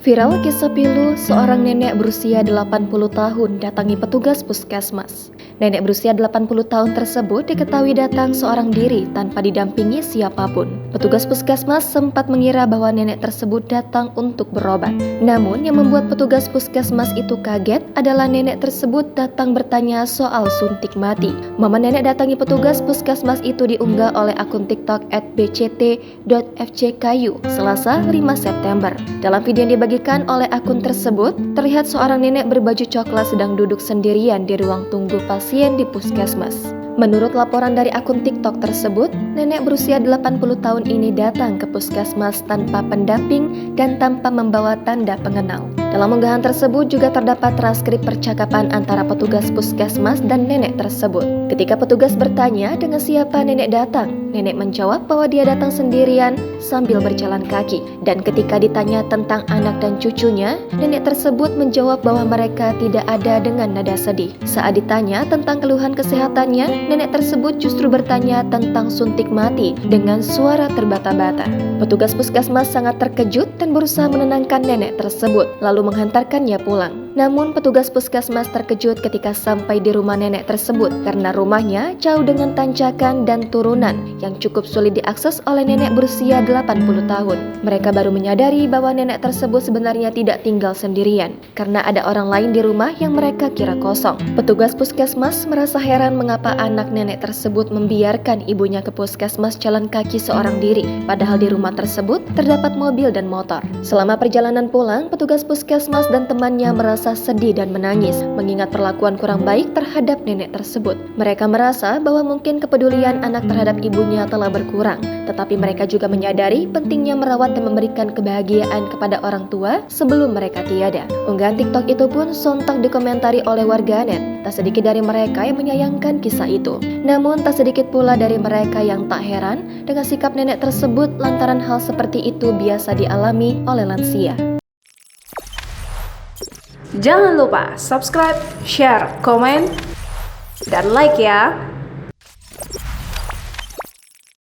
Viral kisah pilu seorang nenek berusia 80 tahun datangi petugas puskesmas. Nenek berusia 80 tahun tersebut diketahui datang seorang diri tanpa didampingi siapapun. Petugas puskesmas sempat mengira bahwa nenek tersebut datang untuk berobat. Namun yang membuat petugas puskesmas itu kaget adalah nenek tersebut datang bertanya soal suntik mati. Momen nenek datangi petugas puskesmas itu diunggah oleh akun TikTok @bct.fckayu Selasa 5 September. Dalam video yang dibagikan oleh akun tersebut, terlihat seorang nenek berbaju coklat sedang duduk sendirian di ruang tunggu pasien di puskesmas. Menurut laporan dari akun TikTok tersebut, nenek berusia 80 tahun ini datang ke puskesmas tanpa pendamping dan tanpa membawa tanda pengenal. Dalam unggahan tersebut juga terdapat transkrip percakapan antara petugas puskesmas dan nenek tersebut. Ketika petugas bertanya dengan siapa nenek datang, nenek menjawab bahwa dia datang sendirian sambil berjalan kaki. Dan ketika ditanya tentang anak dan cucunya, nenek tersebut menjawab bahwa mereka tidak ada dengan nada sedih. Saat ditanya tentang keluhan kesehatannya, nenek tersebut justru bertanya tentang suntik mati dengan suara terbata-bata. Petugas puskesmas sangat terkejut dan berusaha menenangkan nenek tersebut, lalu menghantarkannya pulang. Namun petugas puskesmas terkejut ketika sampai di rumah nenek tersebut karena rumahnya jauh dengan tanjakan dan turunan yang cukup sulit diakses oleh nenek berusia 80 tahun. Mereka baru menyadari bahwa nenek tersebut sebenarnya tidak tinggal sendirian karena ada orang lain di rumah yang mereka kira kosong. Petugas puskesmas merasa heran mengapa anak nenek tersebut membiarkan ibunya ke puskesmas jalan kaki seorang diri, padahal di rumah tersebut terdapat mobil dan motor. Selama perjalanan pulang, petugas puskesmas dan temannya merasa sedih dan menangis mengingat perlakuan kurang baik terhadap nenek tersebut. Mereka merasa bahwa mungkin kepedulian anak terhadap ibunya telah berkurang, tetapi mereka juga menyadari pentingnya merawat dan memberikan kebahagiaan kepada orang tua sebelum mereka tiada. Unggahan TikTok itu pun sontak dikomentari oleh warganet. Tak sedikit dari mereka yang menyayangkan kisah itu. Namun tak sedikit pula dari mereka yang tak heran dengan sikap nenek tersebut lantaran hal seperti itu biasa dialami oleh lansia. Jangan lupa subscribe, share, komen, dan like ya!